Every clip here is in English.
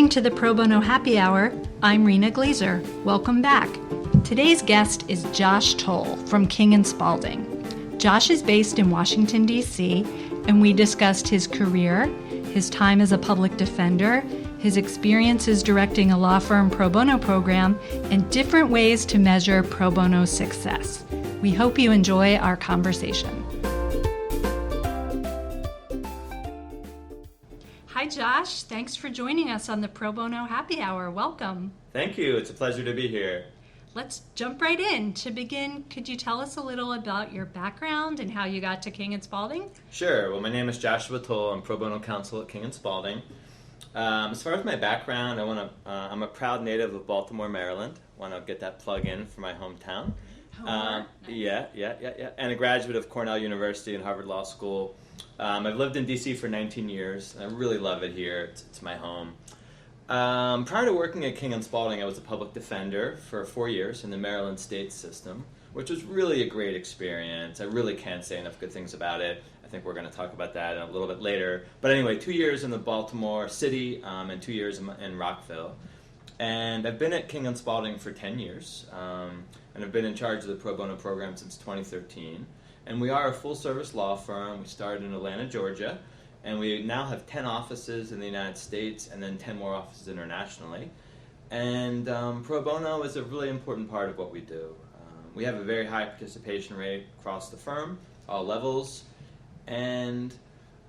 listening to the Pro Bono Happy Hour. I'm Rena Glazer. Welcome back. Today's guest is Josh Toll from King and Spalding. Josh is based in Washington, D.C., and we discussed his career, his time as a public defender, his experiences directing a law firm pro bono program, and different ways to measure pro bono success. We hope you enjoy our conversation. Hi, Josh. Thanks for joining us on the Pro Bono Happy Hour. Welcome. Thank you. It's a pleasure to be here. Let's jump right in. To begin, could you tell us a little about your background and how you got to King and Spalding? Sure. Well, my name is Joshua Toll. I'm pro bono counsel at King and Spalding. As far as my background, I'm a proud native of Baltimore, Maryland. Want to get that plug in for my hometown. Nice. Yeah. And a graduate of Cornell University and Harvard Law School. I've lived in D.C. for 19 years. I really love it here. It's my home. Prior to working at King and Spalding, I was a public defender for 4 years in the Maryland state system, which was really a great experience. I really can't say enough good things about it. I think we're going to talk about that a little bit later. But anyway, 2 years in the Baltimore city and 2 years in Rockville. And I've been at King and Spalding for 10 years, and I've been in charge of the pro bono program since 2013. And we are a full-service law firm. We started in Atlanta, Georgia, and we now have 10 offices in the United States and then 10 more offices internationally. And pro bono is a really important part of what we do. We have a very high participation rate across the firm, all levels, and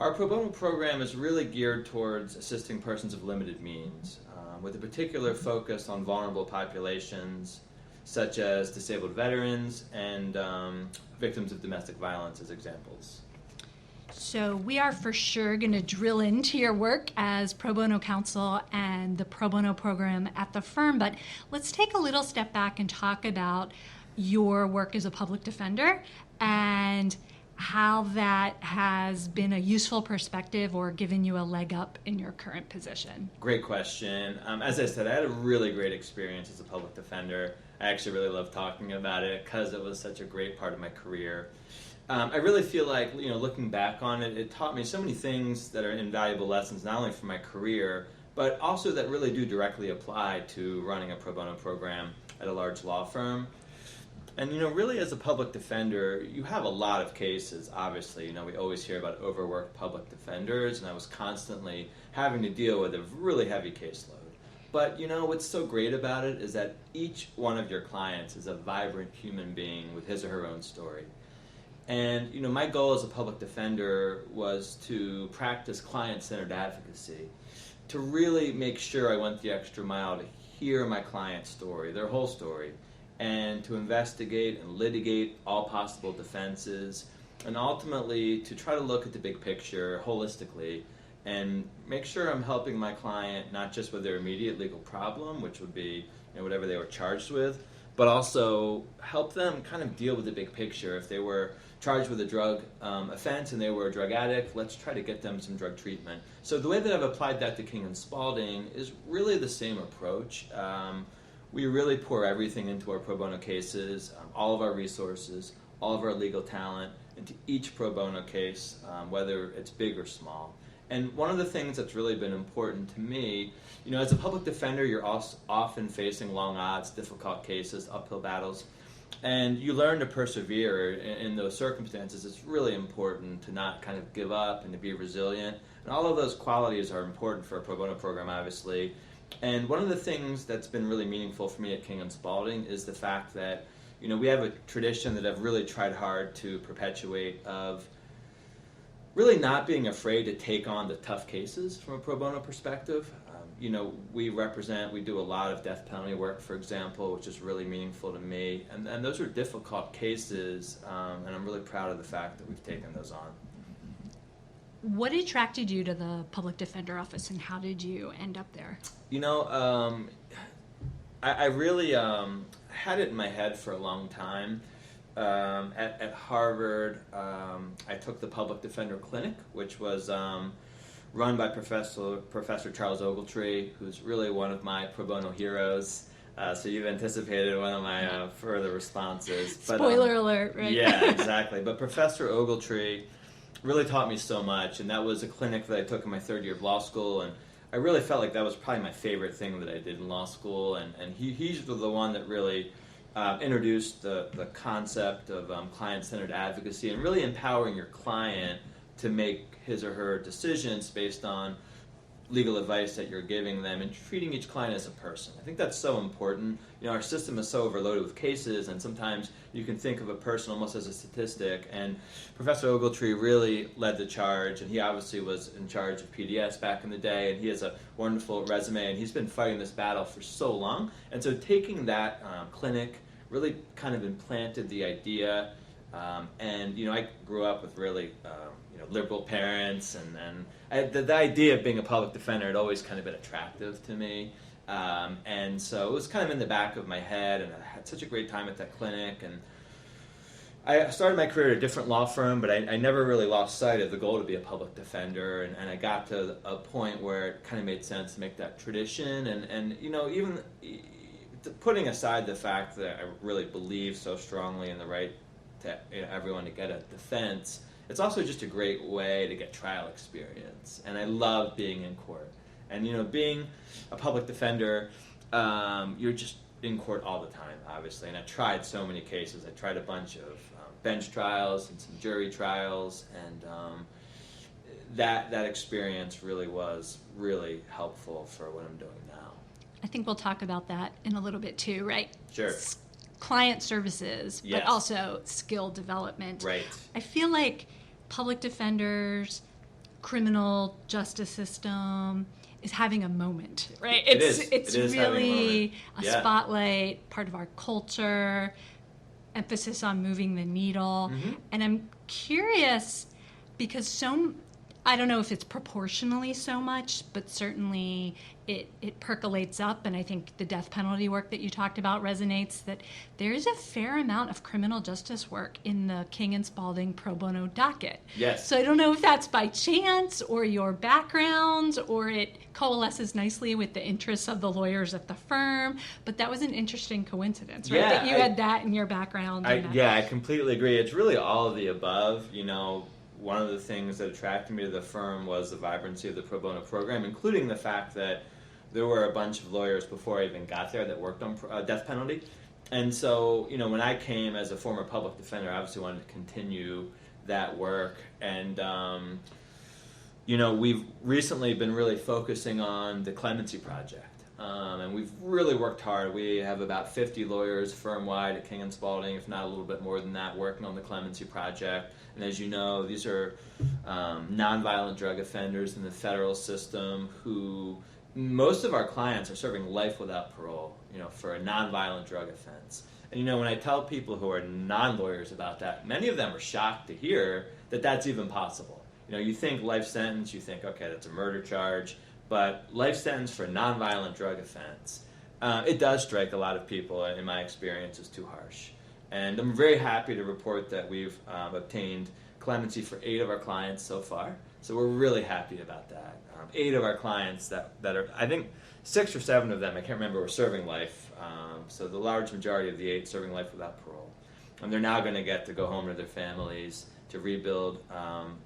our pro bono program is really geared towards assisting persons of limited means, with a particular focus on vulnerable populations, such as disabled veterans and victims of domestic violence as examples. So we are for sure going to drill into your work as pro bono counsel and the pro bono program at the firm, but let's take a little step back and talk about your work as a public defender and how that has been a useful perspective or given you a leg up in your current position. Great question. As I said, I had a really great experience as a public defender. I actually really love talking about it because it was such a great part of my career. I really feel like, looking back on it, it taught me so many things that are invaluable lessons, not only for my career, but also that really do directly apply to running a pro bono program at a large law firm. And, really as a public defender, you have a lot of cases, obviously. We always hear about overworked public defenders, and I was constantly having to deal with a really heavy caseload. But, what's so great about it is that each one of your clients is a vibrant human being with his or her own story. And, my goal as a public defender was to practice client-centered advocacy, to really make sure I went the extra mile to hear my client's story, their whole story, and to investigate and litigate all possible defenses, and ultimately to try to look at the big picture holistically and make sure I'm helping my client not just with their immediate legal problem, which would be whatever they were charged with, but also help them kind of deal with the big picture. If they were charged with a drug offense and they were a drug addict, let's try to get them some drug treatment. So the way that I've applied that to King and Spalding is really the same approach. We really pour everything into our pro bono cases, all of our resources, all of our legal talent into each pro bono case, whether it's big or small. And one of the things that's really been important to me, as a public defender, you're often facing long odds, difficult cases, uphill battles, and you learn to persevere in those circumstances. It's really important to not kind of give up and to be resilient. And all of those qualities are important for a pro bono program, obviously. And one of the things that's been really meaningful for me at King and Spalding is the fact that, we have a tradition that I've really tried hard to perpetuate of really not being afraid to take on the tough cases from a pro bono perspective. We do a lot of death penalty work, for example, which is really meaningful to me. And those are difficult cases, and I'm really proud of the fact that we've taken those on. What attracted you to the public defender office, and how did you end up there? I really had it in my head for a long time. At Harvard, I took the public defender clinic, which was run by Professor Charles Ogletree, who's really one of my pro bono heroes. So you've anticipated one of my further responses. Spoiler alert, right? Yeah, exactly. But Professor Ogletree really taught me so much, and that was a clinic that I took in my third year of law school, and I really felt like that was probably my favorite thing that I did in law school, and he's the one that really introduced the concept of client-centered advocacy and really empowering your client to make his or her decisions based on legal advice that you're giving them and treating each client as a person. I think that's so important. Our system is so overloaded with cases, and sometimes you can think of a person almost as a statistic, and Professor Ogletree really led the charge, and he obviously was in charge of PDS back in the day, and he has a wonderful resume, and he's been fighting this battle for so long. And so taking that clinic really kind of implanted the idea, and I grew up with really liberal parents, and the idea of being a public defender had always kind of been attractive to me, and so it was kind of in the back of my head, and I had such a great time at that clinic. And I started my career at a different law firm, but I never really lost sight of the goal to be a public defender, and I got to a point where it kind of made sense to make that tradition, and even putting aside the fact that I really believe so strongly in the right to everyone to get a defense, it's also just a great way to get trial experience, and I love being in court. And being a public defender, you're just in court all the time, obviously. And I tried so many cases. I tried a bunch of bench trials and some jury trials, and that experience really was really helpful for what I'm doing now. I think we'll talk about that in a little bit too, right? Sure. Client services, yes, but also skill development. Right. I feel like public defenders, criminal justice system is having a moment, right? It's really a spotlight, part of our culture, emphasis on moving the needle. Mm-hmm. And I'm curious because I don't know if it's proportionally so much, but certainly it percolates up, and I think the death penalty work that you talked about resonates, that there's a fair amount of criminal justice work in the King and Spalding pro bono docket. Yes. So I don't know if that's by chance or your background, or it coalesces nicely with the interests of the lawyers at the firm, but that was an interesting coincidence, right? Yeah, that you had that in your background. I completely agree. It's really all of the above. One of the things that attracted me to the firm was the vibrancy of the pro bono program, including the fact that there were a bunch of lawyers before I even got there that worked on death penalty. And so, when I came as a former public defender, I obviously wanted to continue that work. And, we've recently been really focusing on the Clemency Project. And we've really worked hard. We have about 50 lawyers firm-wide at King and Spalding, if not a little bit more than that, working on the Clemency Project. And as you know, these are nonviolent drug offenders in the federal system who, most of our clients are serving life without parole, for a nonviolent drug offense. And when I tell people who are non-lawyers about that, many of them are shocked to hear that that's even possible. You think life sentence, you think, okay, that's a murder charge, but life sentence for a nonviolent drug offense, it does strike a lot of people, in my experience, as too harsh. And I'm very happy to report that we've obtained clemency for 8 of our clients so far. So we're really happy about that. 8 of our clients that are, I think 6 or 7 of them, I can't remember, were serving life. So the large majority of the 8 serving life without parole. And they're now going to get to go home to their families to rebuild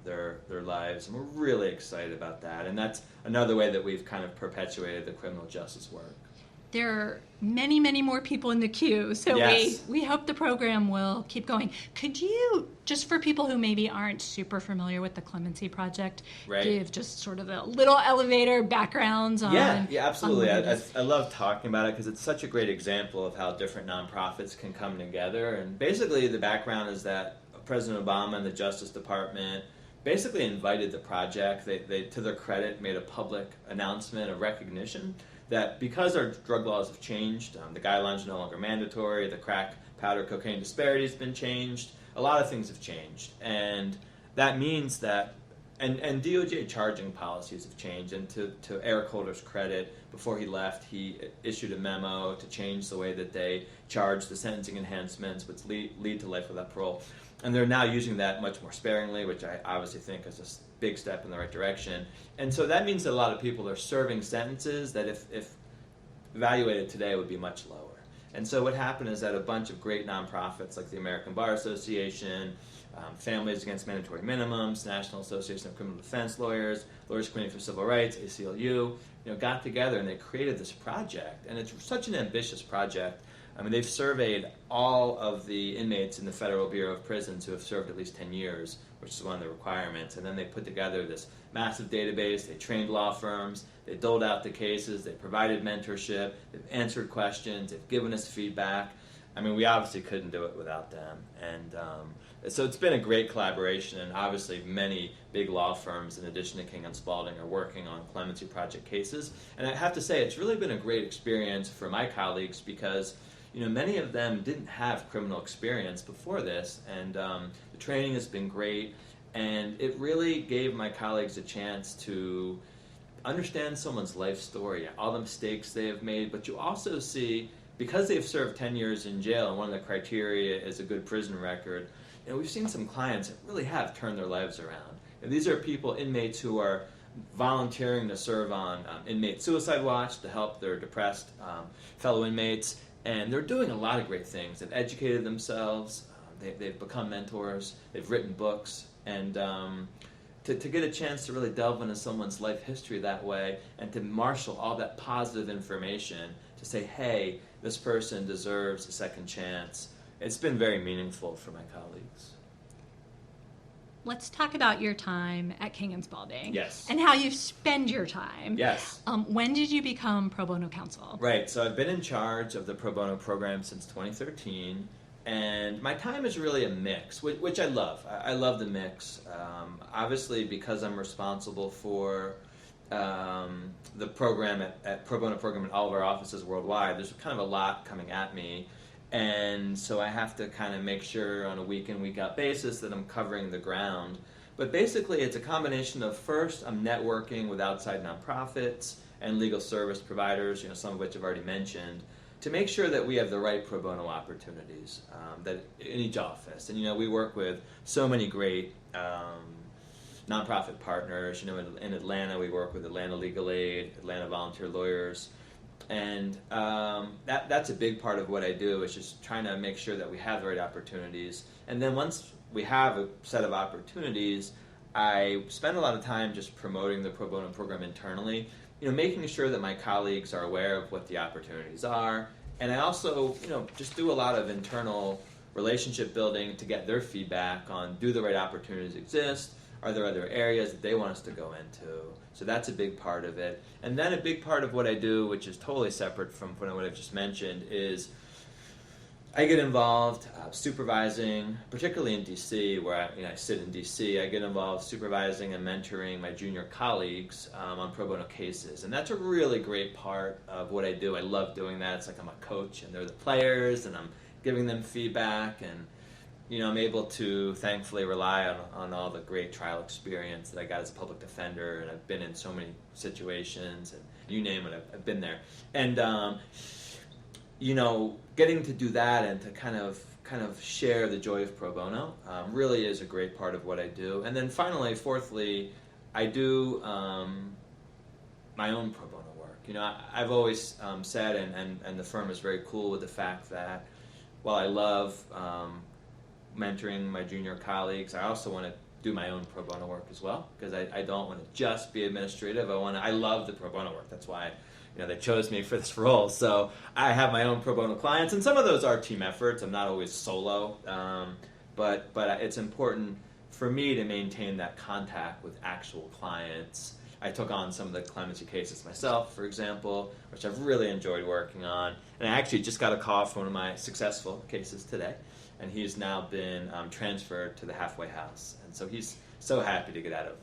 their lives. And we're really excited about that. And that's another way that we've kind of perpetuated the criminal justice work. There are many, many more people in the queue, so yes, we hope the program will keep going. Could you, just for people who maybe aren't super familiar with the Clemency Project, right, give just sort of a little elevator backgrounds on... Yeah, absolutely. I love talking about it because it's such a great example of how different nonprofits can come together. And basically the background is that President Obama and the Justice Department basically invited the project. They to their credit, made a public announcement of recognition that because our drug laws have changed, the guidelines are no longer mandatory, the crack, powder, cocaine disparity has been changed, a lot of things have changed. And that means that, and DOJ charging policies have changed, and to Eric Holder's credit, before he left, he issued a memo to change the way that they charge the sentencing enhancements, which lead to life without parole. And they're now using that much more sparingly, which I obviously think is a big step in the right direction. And so that means that a lot of people are serving sentences that if evaluated today would be much lower. And so what happened is that a bunch of great nonprofits like the American Bar Association, Families Against Mandatory Minimums, National Association of Criminal Defense Lawyers, Lawyers Committee for Civil Rights, ACLU, got together and they created this project, and it's such an ambitious project. I mean, they've surveyed all of the inmates in the Federal Bureau of Prisons who have served at least 10 years, which is one of the requirements, and then they put together this massive database. They trained law firms, they doled out the cases, they provided mentorship, they've answered questions, they've given us feedback. I mean, we obviously couldn't do it without them, and so it's been a great collaboration, and obviously many big law firms, in addition to King and Spalding, are working on Clemency Project cases, and I have to say it's really been a great experience for my colleagues because many of them didn't have criminal experience before this, and the training has been great, and it really gave my colleagues a chance to understand someone's life story, all the mistakes they have made, but you also see, because they've served 10 years in jail, and one of the criteria is a good prison record, we've seen some clients that really have turned their lives around. And these are inmates who are volunteering to serve on inmate suicide watch to help their depressed fellow inmates, and they're doing a lot of great things. They've educated themselves, they've become mentors, they've written books, and to get a chance to really delve into someone's life history that way and to marshal all that positive information to say, hey, this person deserves a second chance, it's been very meaningful for my colleagues. Let's talk about your time at King and Spalding. Yes. And how you spend your time. Yes. When did you become Pro Bono counsel? Right. So I've been in charge of the Pro Bono program since 2013, and my time is really a mix, which I love. I love the mix. Obviously, because I'm responsible for the program at Pro Bono program in all of our offices worldwide, there's kind of a lot coming at me. And so I have to kind of make sure on a week-in, week-out basis that I'm covering the ground. But basically, it's a combination of, first, I'm networking with outside nonprofits and legal service providers, some of which I've already mentioned, to make sure that we have the right pro bono opportunities that in each office. And, we work with so many great nonprofit partners. In Atlanta, we work with Atlanta Legal Aid, Atlanta Volunteer Lawyers. And that's a big part of what I do, is just trying to make sure that we have the right opportunities. And then once we have a set of opportunities, I spend a lot of time just promoting the pro bono program internally, making sure that my colleagues are aware of what the opportunities are. And I also, just do a lot of internal relationship building to get their feedback on, do the right opportunities exist? Are there other areas that they want us to go into? So that's a big part of it. And then a big part of what I do, which is totally separate from what I've just mentioned, is I get involved supervising, particularly in D.C., where I sit in D.C., I get involved supervising and mentoring my junior colleagues on pro bono cases. And that's a really great part of what I do. I love doing that. It's like I'm a coach, and they're the players, and I'm giving them feedback, and I'm able to thankfully rely on all the great trial experience that I got as a public defender, and I've been in so many situations, and you name it, I've been there. And getting to do that and to kind of share the joy of pro bono really is a great part of what I do. And then finally, fourthly, I do my own pro bono work. I've always said, and the firm is very cool with the fact that while I love mentoring my junior colleagues, I also want to do my own pro bono work as well, because I don't want to just be administrative. I love the pro bono work. That's why they chose me for this role. So I have my own pro bono clients, and some of those are team efforts. I'm not always solo, but it's important for me to maintain that contact with actual clients. I took on some of the clemency cases myself, for example, which I've really enjoyed working on. And I actually just got a call from one of my successful cases today, and he's now been transferred to the halfway house. And so he's so happy to get out of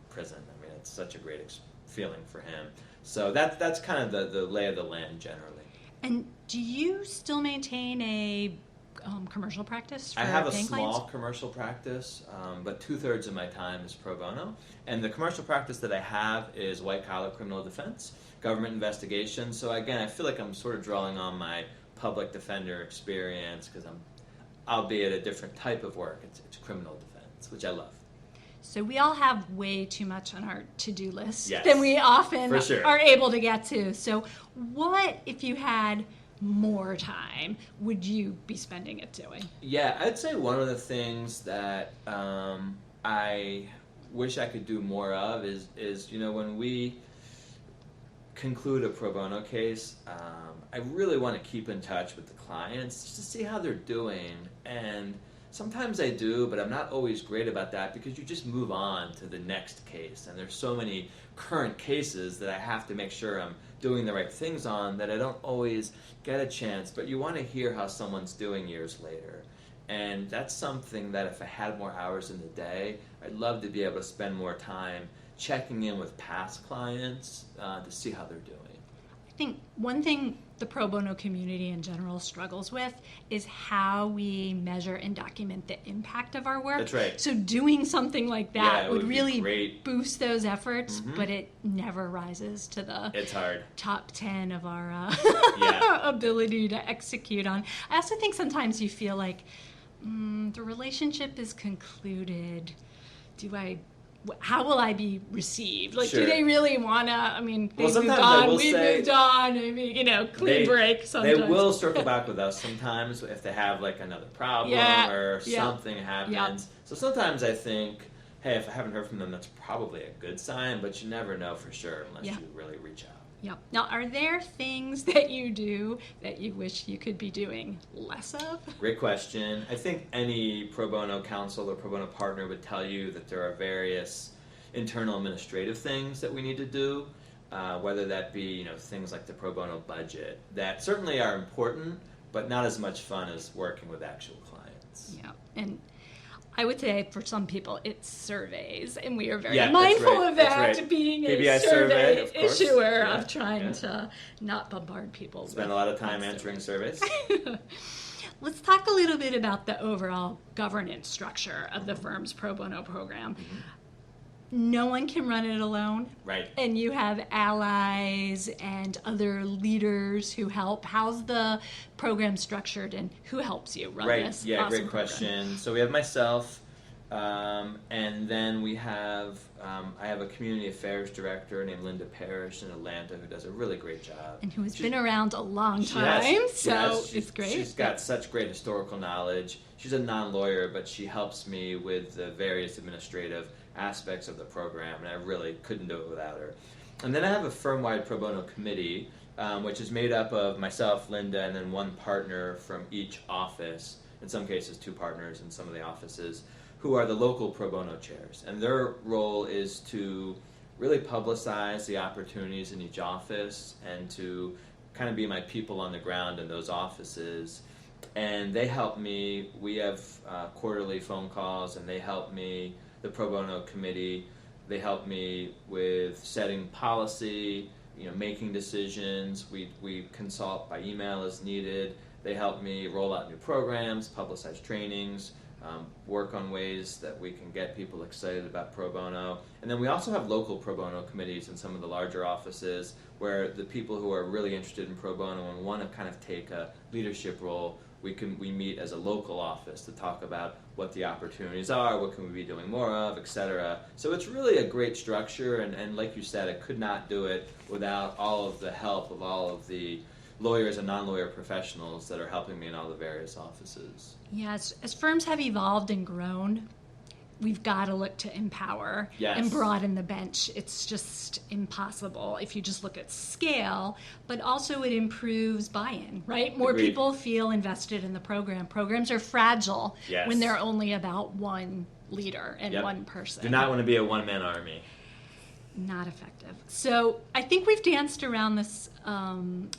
prison. I mean, it's such a great feeling for him. So that's kind of the lay of the land generally. And do you still maintain a commercial practice for I have a pain small claims? commercial practice, but 2/3 of my time is pro bono. And the commercial practice that I have is white-collar criminal defense, government investigation. So again, I feel like I'm sort of drawing on my public defender experience, because I'm, albeit a different type of work, it's criminal defense, which I love. So we all have way too much on our to-do list Yes, than we often for sure. are able to get to. So what, if you had more time, would you be spending it doing? Yeah, I'd say one of the things that I wish I could do more of is when we conclude a pro bono case, I really want to keep in touch with the clients just to see how they're doing. And sometimes I do, but I'm not always great about that because you just move on to the next case. And there's so many current cases that I have to make sure I'm doing the right things on that I don't always get a chance. But you want to hear how someone's doing years later. And that's something that if I had more hours in the day, I'd love to be able to spend more time checking in with past clients to see how they're doing. I think one thing the pro bono community in general struggles with is how we measure and document the impact of our work. That's right. So doing something like that would really great. Boost those efforts, but it never rises to the It's hard. top 10 of our ability to execute on. I also think sometimes you feel like the relationship is concluded. How will I be received? Like, Sure. Do they really want to? I mean, they've moved sometimes on, we've moved on. Maybe, clean break sometimes. They will circle back with us sometimes if they have, like, another problem or something happens. Yeah. So sometimes I think, hey, if I haven't heard from them, that's probably a good sign, but you never know for sure unless you really reach out. Yep. Now, are there things that you do that you wish you could be doing less of? Great question. I think any pro bono counsel or pro bono partner would tell you that there are various internal administrative things that we need to do, whether that be things like the pro bono budget that certainly are important, but not as much fun as working with actual clients. Yeah, and I would say for some people it's surveys, and we are very Yeah, mindful of that, right. being PBI a survey of course. issuer of trying to not bombard people. Spend a lot of time answering surveys. Let's talk a little bit about the overall governance structure of the firm's pro bono program. No one can run it alone. Right. And you have allies and other leaders who help. How's the program structured, and who helps you run this? Yeah, awesome great program? question. So we have myself, and then we have I have a community affairs director named Linda Parrish in Atlanta who does a really great job. And who has been around a long time, it's great. She's got such great historical knowledge. She's a non-lawyer, but she helps me with the various administrative aspects of the program, and I really couldn't do it without her. And then I have a firm-wide pro bono committee, which is made up of myself, Linda, and then one partner from each office, in some cases 2 partners in some of the offices, who are the local pro bono chairs. And their role is to really publicize the opportunities in each office and to kind of be my people on the ground in those offices. And they help me. We have quarterly phone calls, and they help me. The pro bono committee, they help me with setting policy, making decisions. We consult by email as needed. They help me roll out new programs, publicize trainings, work on ways that we can get people excited about pro bono. And then we also have local pro bono committees in some of the larger offices where the people who are really interested in pro bono and want to kind of take a leadership role, we meet as a local office to talk about what the opportunities are, what can we be doing more of, etc. So it's really a great structure, and like you said, I could not do it without all of the help of all of the lawyers and non-lawyer professionals that are helping me in all the various offices. Yes, as firms have evolved and grown, we've got to look to empower and broaden the bench. It's just impossible if you just look at scale, but also it improves buy-in, right? More Agreed. people feel invested in the program. Programs are fragile when they're only about one leader and one person. Do not want to be a one-man army. Not effective. So I think we've danced around this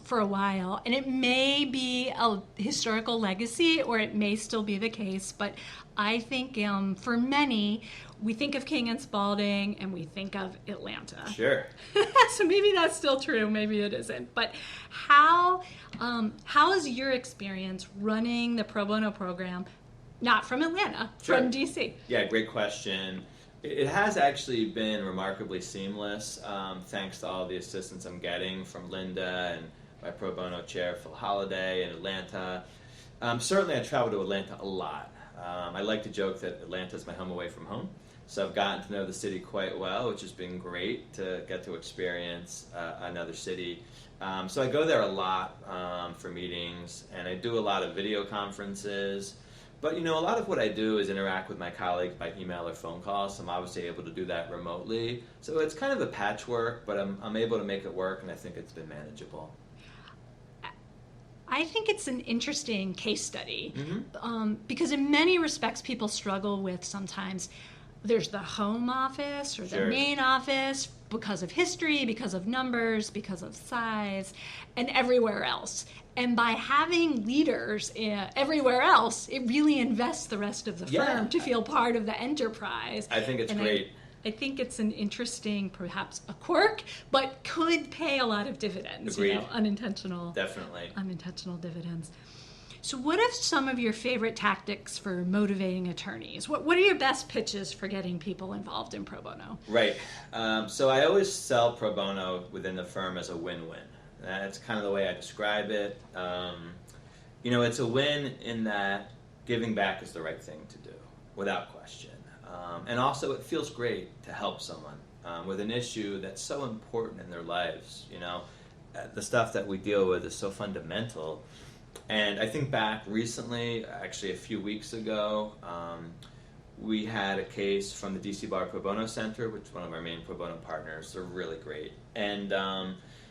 for a while, and it may be a historical legacy or it may still be the case, but I think for many, we think of King and Spalding and we think of Atlanta. Sure. So maybe that's still true, maybe it isn't. But how is your experience running the pro bono program, not from Atlanta, from DC? Yeah, great question. It has actually been remarkably seamless, thanks to all the assistance I'm getting from Linda and my pro bono chair, Phil Holliday, in Atlanta. Certainly I travel to Atlanta a lot. I like to joke that Atlanta is my home away from home, so I've gotten to know the city quite well, which has been great to get to experience another city. So I go there a lot for meetings, and I do a lot of video conferences. But, a lot of what I do is interact with my colleagues by email or phone call, so I'm obviously able to do that remotely. So it's kind of a patchwork, but I'm able to make it work, and I think it's been manageable. I think it's an interesting case study Mm-hmm. because in many respects people struggle with sometimes there's the home office or the Sure. main office because of history, because of numbers, because of size, and everywhere else. And by having leaders everywhere else, it really invests the rest of the firm to feel part of the enterprise. I think it's great. I think it's an interesting, perhaps a quirk, but could pay a lot of dividends. Agreed. Unintentional. Definitely. Unintentional dividends. So what are some of your favorite tactics for motivating attorneys? What are your best pitches for getting people involved in pro bono? Right. So I always sell pro bono within the firm as a win-win. That's kind of the way I describe it. It's a win in that giving back is the right thing to do, without question. And also it feels great to help someone with an issue that's so important in their lives. The stuff that we deal with is so fundamental. And I think back recently, actually a few weeks ago, we had a case from the DC Bar Pro Bono Center, which is one of our main pro bono partners. They're really great. And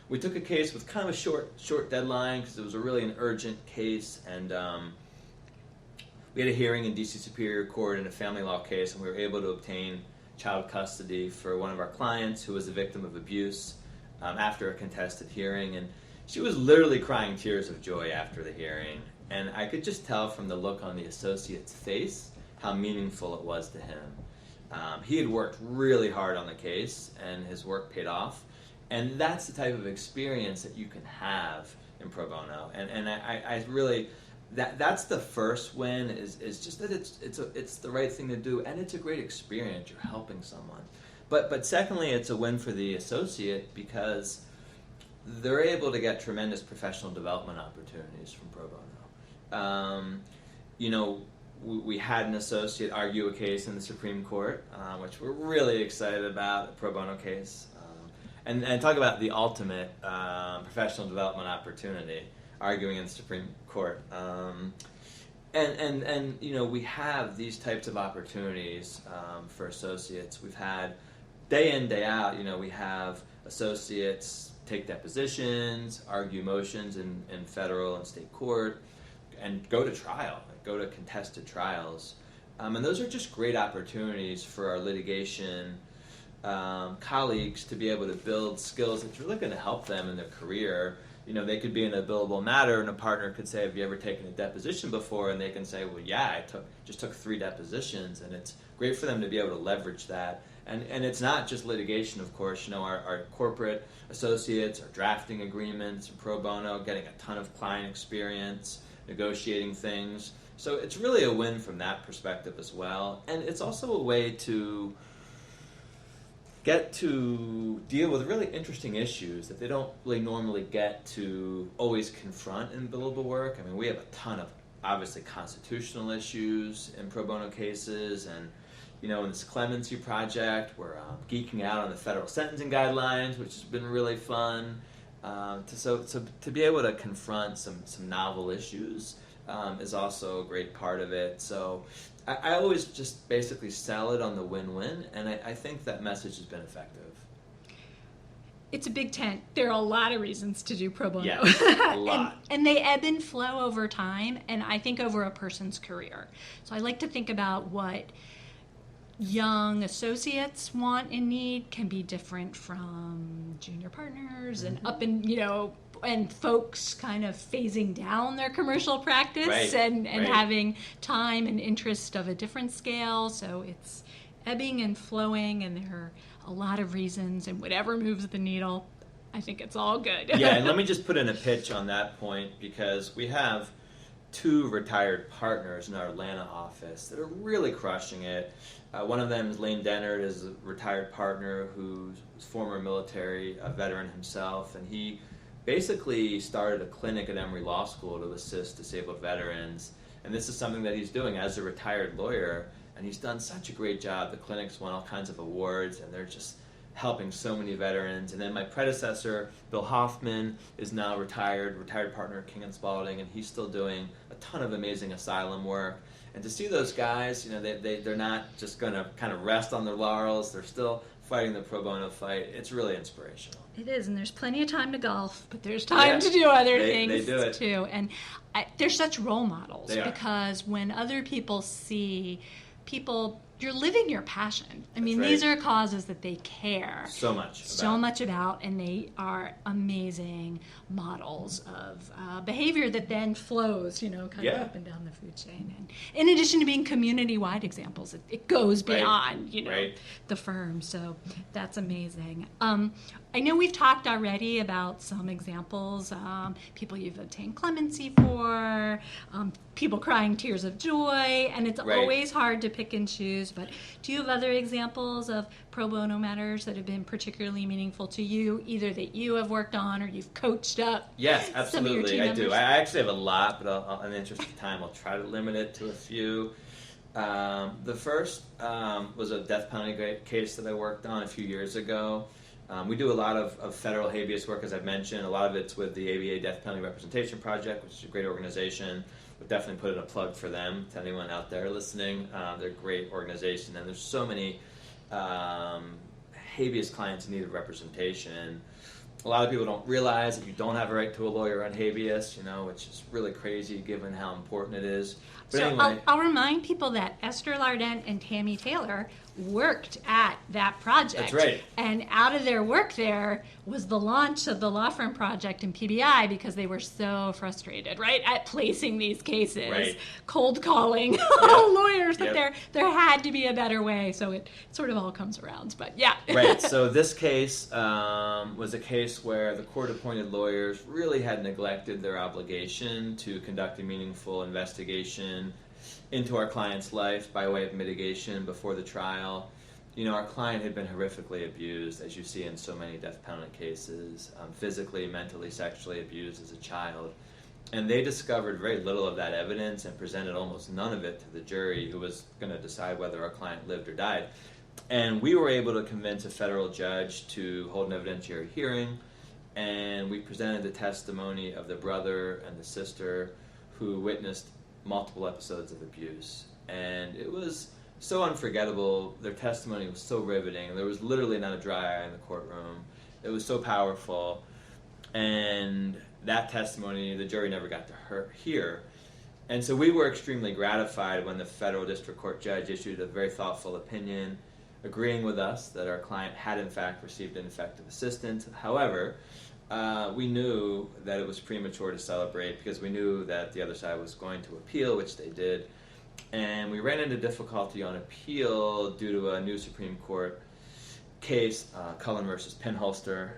we took a case with kind of a short deadline because it was really an urgent case. And we had a hearing in DC Superior Court in a family law case, and we were able to obtain child custody for one of our clients who was a victim of abuse after a contested hearing. And she was literally crying tears of joy after the hearing. And I could just tell from the look on the associate's face how meaningful it was to him. He had worked really hard on the case, and his work paid off. And that's the type of experience that you can have in pro bono. And I really... That's the first win is just that it's the right thing to do, and it's a great experience. You're helping someone, but secondly, it's a win for the associate because they're able to get tremendous professional development opportunities from pro bono. We had an associate argue a case in the Supreme Court, which we're really excited about, a pro bono case, and talk about the ultimate professional development opportunity. Arguing in the Supreme Court, and we have these types of opportunities for associates. We've had day in, day out. We have associates take depositions, argue motions in federal and state court, and go to trial, go to contested trials, and those are just great opportunities for our litigation colleagues to be able to build skills that's really going to help them in their career. They could be in a billable matter, and a partner could say, have you ever taken a deposition before? And they can say, well, yeah, I just took 3 depositions, and it's great for them to be able to leverage that. And it's not just litigation, of course. Our corporate associates are drafting agreements, pro bono, getting a ton of client experience, negotiating things. So it's really a win from that perspective as well. And it's also a way to get to deal with really interesting issues that they don't really normally get to always confront in billable work. I mean, we have a ton of, obviously, constitutional issues in pro bono cases, and, in this Clemency Project, we're geeking out on the federal sentencing guidelines, which has been really fun. To be able to confront some novel issues is also a great part of it. So I always just basically sell it on the win-win, and I think that message has been effective. It's a big tent. There are a lot of reasons to do pro bono. Yeah, a lot. and they ebb and flow over time, and I think over a person's career. So I like to think about what young associates want and need can be different from junior partners and up in, and folks kind of phasing down their commercial practice right. and right. having time and interest of a different scale. So it's ebbing and flowing, and there are a lot of reasons, and whatever moves the needle, I think it's all good. Yeah, and let me just put in a pitch on that point, because we have 2 retired partners in our Atlanta office that are really crushing it. One of them is Lane Dennard, is a retired partner who's former military veteran himself, and he basically started a clinic at Emory Law School to assist disabled veterans. And this is something that he's doing as a retired lawyer, and he's done such a great job. The clinic's won all kinds of awards, and they're just helping so many veterans. And then my predecessor, Bill Hoffman, is now retired partner at King & Spalding, and he's still doing a ton of amazing asylum work. And to see those guys, they're not just going to kind of rest on their laurels. They're still fighting the pro bono fight. It's really inspirational. It is, and there's plenty of time to golf, but there's time to do other things they do it too. And they're such role models because when other people see people, you're living your passion. I mean, right. These are causes that they care so much about, and they are amazing models of behavior that then flows, kind of up and down the food chain. And in addition to being community-wide examples, it goes beyond, the firm. So that's amazing. I know we've talked already about some examples, people you've obtained clemency for, people crying tears of joy, and it's always hard to pick and choose, but do you have other examples of pro bono matters that have been particularly meaningful to you, either that you have worked on or you've coached up? Yes, absolutely, I do. I actually have a lot, but in the interest of time, I'll try to limit it to a few. The first was a death penalty case that I worked on a few years ago. We do a lot of federal habeas work, as I've mentioned. A lot of it's with the ABA Death Penalty Representation Project, which is a great organization. Would definitely put in a plug for them to anyone out there listening. They're a great organization, and there's so many habeas clients in need of representation. A lot of people don't realize that you don't have a right to a lawyer on habeas, which is really crazy given how important it is. But so anyway, I'll remind people that Esther Lardent and Tammy Taylor worked at that project. That's right. And out of their work there was the launch of the law firm project in PBI because they were so frustrated, at placing these cases, cold calling lawyers, that there had to be a better way. So it sort of all comes around, but yeah. Right, so this case was a case where the court-appointed lawyers really had neglected their obligation to conduct a meaningful investigation into our client's life by way of mitigation before the trial. Our client had been horrifically abused, as you see in so many death penalty cases, physically, mentally, sexually abused as a child. And they discovered very little of that evidence and presented almost none of it to the jury, who was going to decide whether our client lived or died. And we were able to convince a federal judge to hold an evidentiary hearing, and we presented the testimony of the brother and the sister who witnessed multiple episodes of abuse. And it was so unforgettable. Their testimony was so riveting. There was literally not a dry eye in the courtroom. It was so powerful. And that testimony, the jury never got to hear. And so we were extremely gratified when the federal district court judge issued a very thoughtful opinion, agreeing with us that our client had in fact received ineffective assistance. However, we knew that it was premature to celebrate because we knew that the other side was going to appeal, which they did. And we ran into difficulty on appeal due to a new Supreme Court case, Cullen versus Pinholster,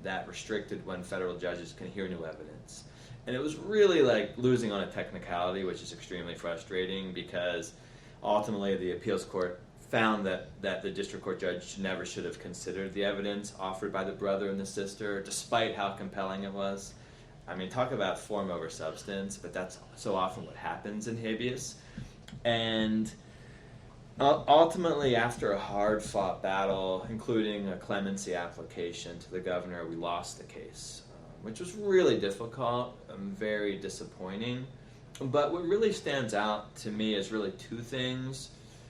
that restricted when federal judges can hear new evidence. And it was really like losing on a technicality, which is extremely frustrating because ultimately the appeals court found that the district court judge never should have considered the evidence offered by the brother and the sister, despite how compelling it was. I mean, talk about form over substance, but that's so often what happens in habeas. And ultimately, after a hard-fought battle, including a clemency application to the governor, we lost the case, which was really difficult and very disappointing. But what really stands out to me is really two things.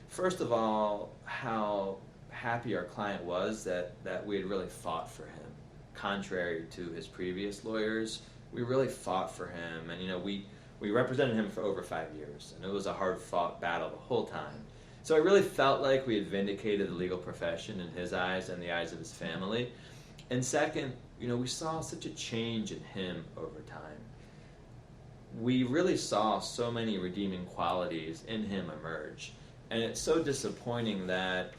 First of all, how happy our client was that we had really fought for him. Contrary to his previous lawyers, we really fought for him. And, we represented him for over 5 years. And it was a hard-fought battle the whole time. So I really felt like we had vindicated the legal profession in his eyes and the eyes of his family. And second, we saw such a change in him over time. We really saw so many redeeming qualities in him emerge. And it's so disappointing that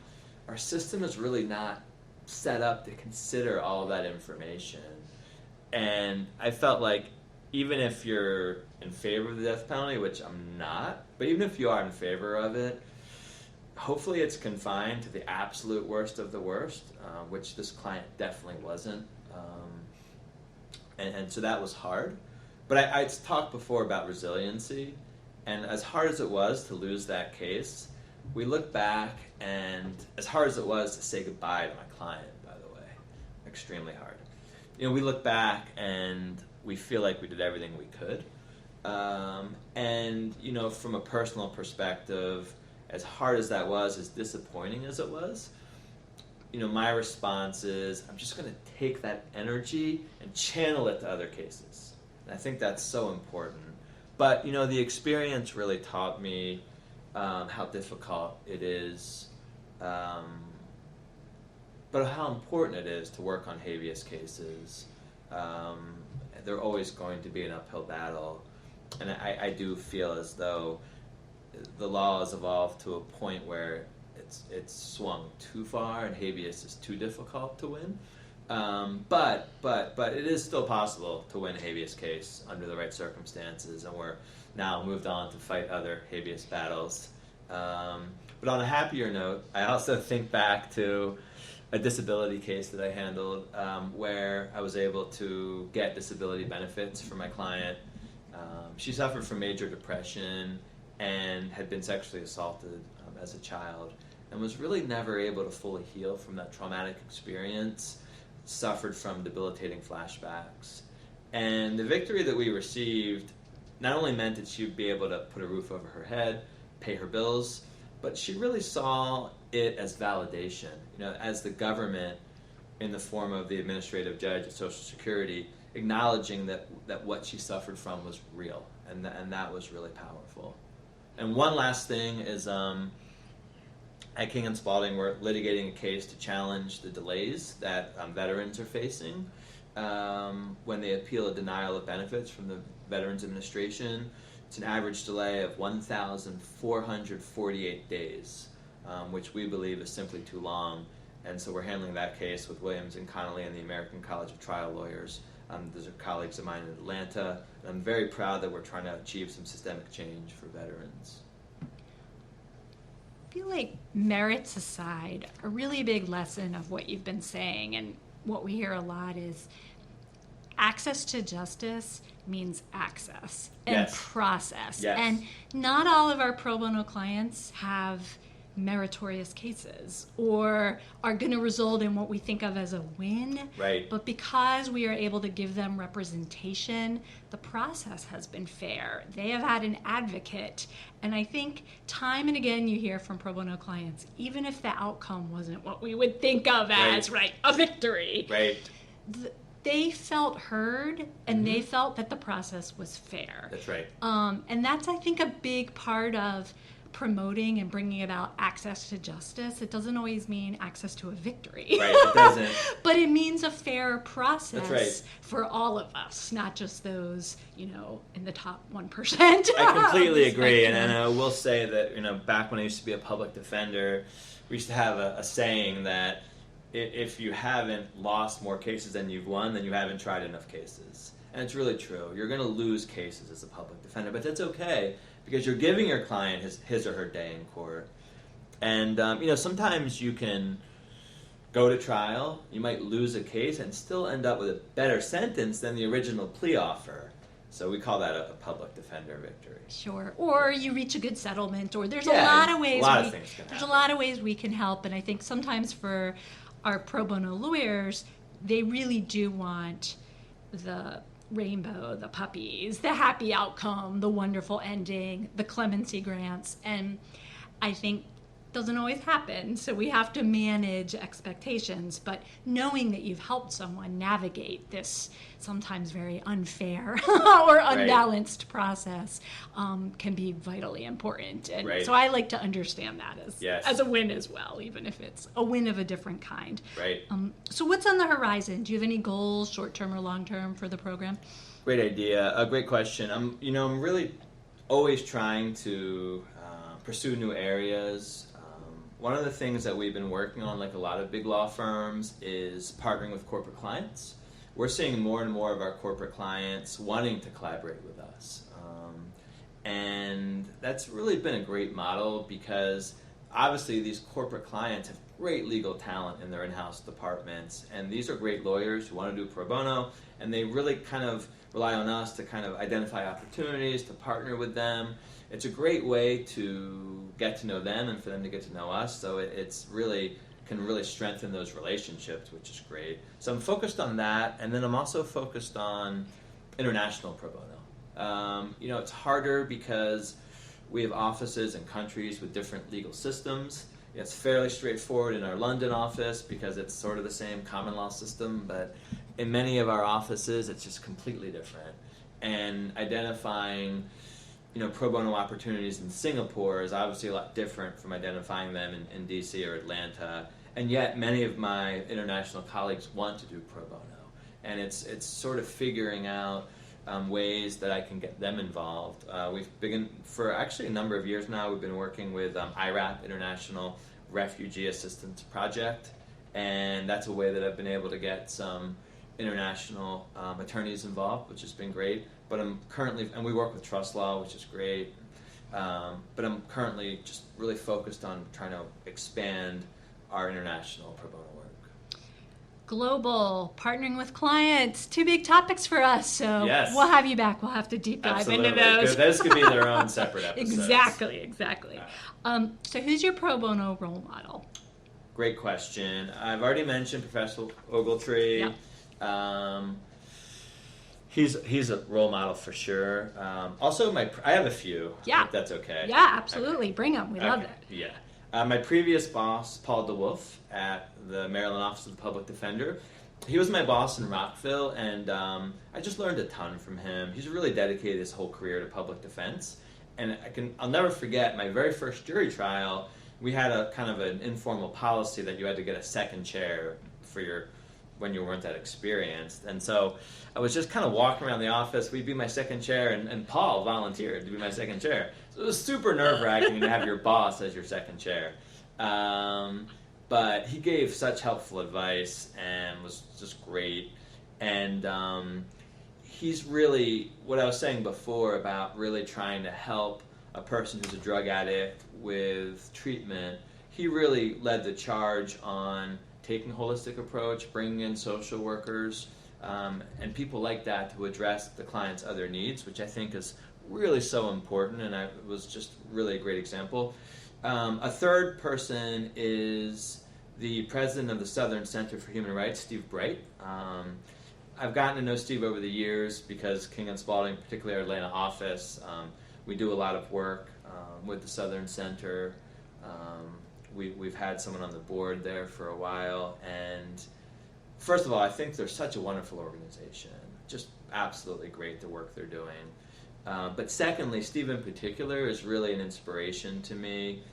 our system is really not set up to consider all of that information. And I felt like even if you're in favor of the death penalty, which I'm not, but even if you are in favor of it, hopefully it's confined to the absolute worst of the worst, which this client definitely wasn't. And so that was hard. But I talked before about resiliency, and as hard as it was to lose that case, we look back, and as hard as it was to say goodbye to my client, by the way, extremely hard. We look back and we feel like we did everything we could, And, from a personal perspective, as hard as that was, as disappointing as it was, my response is I'm just going to take that energy and channel it to other cases. And I think that's so important. But, the experience really taught me how difficult it is, but how important it is to work on habeas cases. They're always going to be an uphill battle. And I do feel as though the law has evolved to a point where it's swung too far and habeas is too difficult to win. But it is still possible to win a habeas case under the right circumstances, and we're now moved on to fight other habeas battles. But on a happier note, I also think back to a disability case that I handled where I was able to get disability benefits for my client. She suffered from major depression and had been sexually assaulted as a child and was really never able to fully heal from that traumatic experience, suffered from debilitating flashbacks. And the victory that we received not only meant that she would be able to put a roof over her head, pay her bills, but she really saw it as validation, as the government, in the form of the administrative judge of Social Security, acknowledging that what she suffered from was real, and that was really powerful. And one last thing is, at King and Spalding, we're litigating a case to challenge the delays that veterans are facing when they appeal a denial of benefits from the Veterans Administration. It's an average delay of 1,448 days, which we believe is simply too long. And so we're handling that case with Williams and Connolly and the American College of Trial Lawyers. Those are colleagues of mine in Atlanta. And I'm very proud that we're trying to achieve some systemic change for veterans. I feel like merits aside, a really big lesson of what you've been saying and what we hear a lot is access to justice means access and process. Yes. And not all of our pro bono clients have meritorious cases or are going to result in what we think of as a win. Right. But because we are able to give them representation, the process has been fair. They have had an advocate. And I think time and again you hear from pro bono clients, even if the outcome wasn't what we would think of as, a victory. Right. They felt heard, and they felt that the process was fair. That's right. And that's, I think, a big part of promoting and bringing about access to justice. It doesn't always mean access to a victory. Right, it doesn't. But it means a fair process That's right. for all of us, not just those, in the top 1%. I completely agree. And I will say that, back when I used to be a public defender, we used to have a saying that if you haven't lost more cases than you've won, then you haven't tried enough cases. And it's really true. You're going to lose cases as a public defender, but that's okay because you're giving your client his or her day in court. And, sometimes you can go to trial, you might lose a case and still end up with a better sentence than the original plea offer. So we call that a public defender victory. Sure. Or you reach a good settlement, or there's a lot of ways. There's a lot of ways we can help, and I think sometimes for our pro bono lawyers, they really do want the rainbow, the puppies, the happy outcome, the wonderful ending, the clemency grants, and I think doesn't always happen, so we have to manage expectations, but knowing that you've helped someone navigate this sometimes very unfair or unbalanced process can be vitally important. And so I like to understand that as a win as well, even if it's a win of a different kind. Right. So what's on the horizon? Do you have any goals, short-term or long-term, for the program? Great idea. A great question. I'm really always trying to pursue new areas. One of the things that we've been working on, like a lot of big law firms, is partnering with corporate clients. We're seeing more and more of our corporate clients wanting to collaborate with us. And that's really been a great model because obviously these corporate clients have great legal talent in their in-house departments, and these are great lawyers who want to do pro bono, and they really kind of rely on us to kind of identify opportunities, to partner with them. It's a great way to get to know them and for them to get to know us, so it's really can really strengthen those relationships, which is great. So I'm focused on that, and then I'm also focused on international pro bono. It's harder because we have offices in countries with different legal systems. It's fairly straightforward in our London office because it's sort of the same common law system, but in many of our offices, it's just completely different. And identifying, pro bono opportunities in Singapore is obviously a lot different from identifying them in DC or Atlanta. And yet, many of my international colleagues want to do pro bono. And it's sort of figuring out ways that I can get them involved. We've begun, for actually a number of years now, we've been working with IRAP, International Refugee Assistance Project. And that's a way that I've been able to get some international attorneys involved, which has been great. But I'm currently, and we work with trust law, which is great. But I'm currently just really focused on trying to expand our international pro bono work. Global, partnering with clients, two big topics for us. So yes. We'll have you back. We'll have to deep dive Absolutely. into those. Those could be their own separate episodes. Exactly. So who's your pro bono role model? Great question. I've already mentioned Professor Ogletree. Yep. He's a role model for sure. Also, I have a few. Yeah. If that's okay. Yeah, absolutely. Okay. Bring them. We love it. Yeah. My previous boss, Paul DeWolf, at the Maryland Office of the Public Defender, he was my boss in Rockville, and I just learned a ton from him. He's really dedicated his whole career to public defense, and I'll never forget my very first jury trial. We had a kind of an informal policy that you had to get a second chair when you weren't that experienced. And so I was just kind of walking around the office. We'd be my second chair, and Paul volunteered to be my second chair. So it was super nerve-wracking to have your boss as your second chair. But he gave such helpful advice and was just great. And he's really, what I was saying before about really trying to help a person who's a drug addict with treatment, he really led the charge on taking a holistic approach, bringing in social workers, and people like that to address the client's other needs, which I think is really so important, and it was just really a great example. A third person is the president of the Southern Center for Human Rights, Steve Bright. I've gotten to know Steve over the years because King and Spalding, particularly our Atlanta office, we do a lot of work with the Southern Center. We've had someone on the board there for a while, and first of all, I think they're such a wonderful organization. Just absolutely great the work they're doing. But secondly, Steve in particular is really an inspiration to me.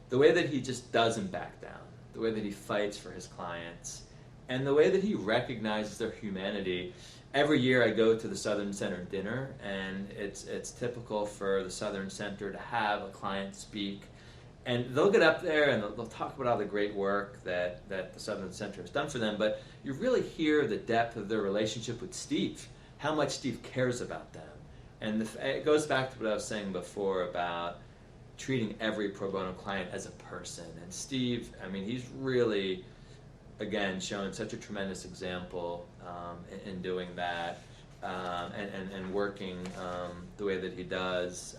The way that he just doesn't back down, the way that he fights for his clients, and the way that he recognizes their humanity. Every year I go to the Southern Center dinner, and it's typical for the Southern Center to have a client speak. And they'll get up there and they'll talk about all the great work that the Southern Center has done for them, but you really hear the depth of their relationship with Steve, how much Steve cares about them. And it goes back to what I was saying before about treating every pro bono client as a person. And Steve, he's really, again, shown such a tremendous example in doing that and working the way that he does.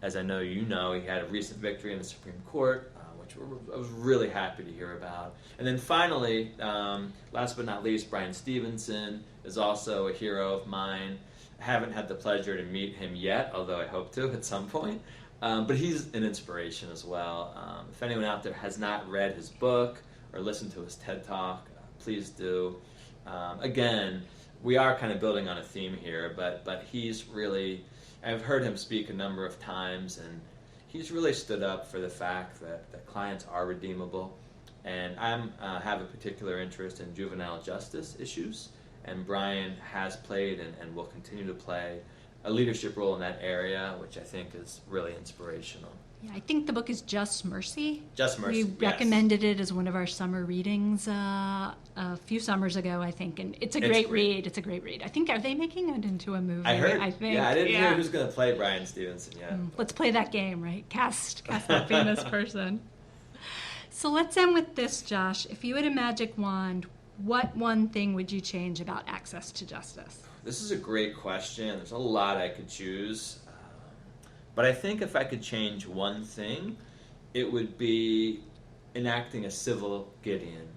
As I know you know, he had a recent victory in the Supreme Court, which I was really happy to hear about. And then finally, last but not least, Brian Stevenson is also a hero of mine. I haven't had the pleasure to meet him yet, although I hope to at some point. But he's an inspiration as well. If anyone out there has not read his book or listened to his TED Talk, please do. Again, we are kind of building on a theme here, but he's really... I've heard him speak a number of times, and he's really stood up for the fact that clients are redeemable. And I have a particular interest in juvenile justice issues, and Brian has played and will continue to play a leadership role in that area, which I think is really inspirational. Yeah, I think the book is Just Mercy. Just Mercy, We recommended it as one of our summer readings a few summers ago, I think, and it's a great read. It's a great read. I think, are they making it into a movie? I heard. I think. Yeah, I didn't hear who's going to play Brian Stevenson yet. Let's play that game, right? Cast that famous person. So let's end with this, Josh. If you had a magic wand, what one thing would you change about access to justice? This is a great question. There's a lot I could choose. But I think if I could change one thing, it would be enacting a civil Gideon.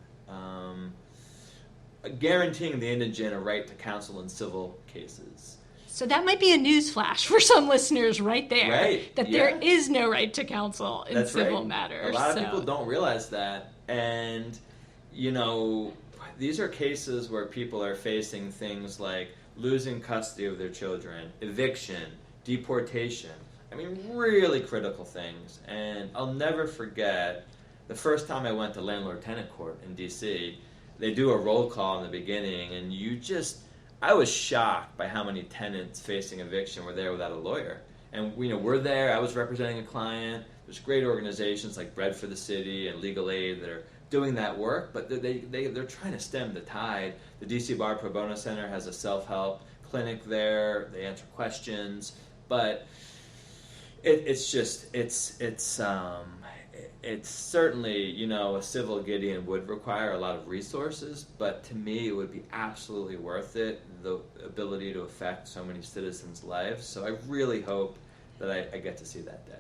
Guaranteeing the indigent a right to counsel in civil cases. So that might be a news flash for some listeners right there. Right. That there is no right to counsel in That's civil right. matters. A lot of people don't realize that. And, these are cases where people are facing things like losing custody of their children, eviction, deportation. I mean, really critical things. And I'll never forget the first time I went to landlord-tenant court in D.C., they do a roll call in the beginning, and I was shocked by how many tenants facing eviction were there without a lawyer. And, we're there. I was representing a client. There's great organizations like Bread for the City and Legal Aid that are doing that work, but they're trying to stem the tide. The D.C. Bar Pro Bono Center has a self-help clinic there. They answer questions, but it's certainly, a civil Gideon would require a lot of resources, but to me it would be absolutely worth it, the ability to affect so many citizens' lives. So I really hope that I get to see that day.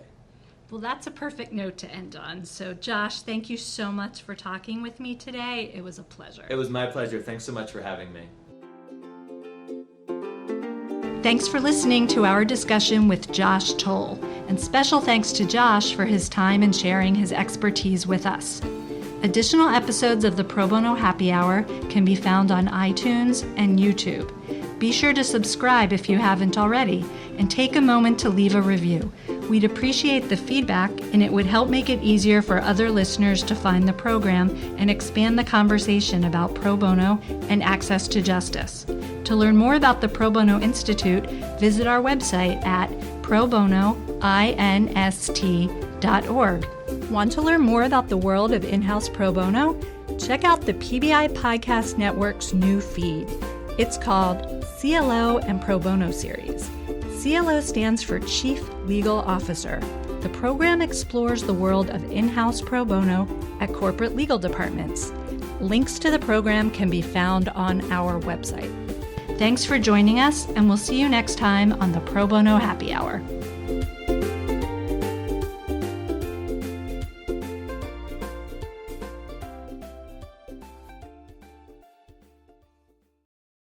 Well, that's a perfect note to end on. So, Josh, thank you so much for talking with me today. It was a pleasure. It was my pleasure. Thanks so much for having me. Thanks for listening to our discussion with Josh Toll, and special thanks to Josh for his time and sharing his expertise with us. Additional episodes of the Pro Bono Happy Hour can be found on iTunes and YouTube. Be sure to subscribe if you haven't already, and take a moment to leave a review. We'd appreciate the feedback, and it would help make it easier for other listeners to find the program and expand the conversation about pro bono and access to justice. To learn more about the Pro Bono Institute, visit our website at probonoinst.org. Want to learn more about the world of in-house pro bono? Check out the PBI Podcast Network's new feed. It's called CLO and Pro Bono Series. CLO stands for Chief Legal Officer. The program explores the world of in-house pro bono at corporate legal departments. Links to the program can be found on our website. Thanks for joining us, and we'll see you next time on the Pro Bono Happy Hour.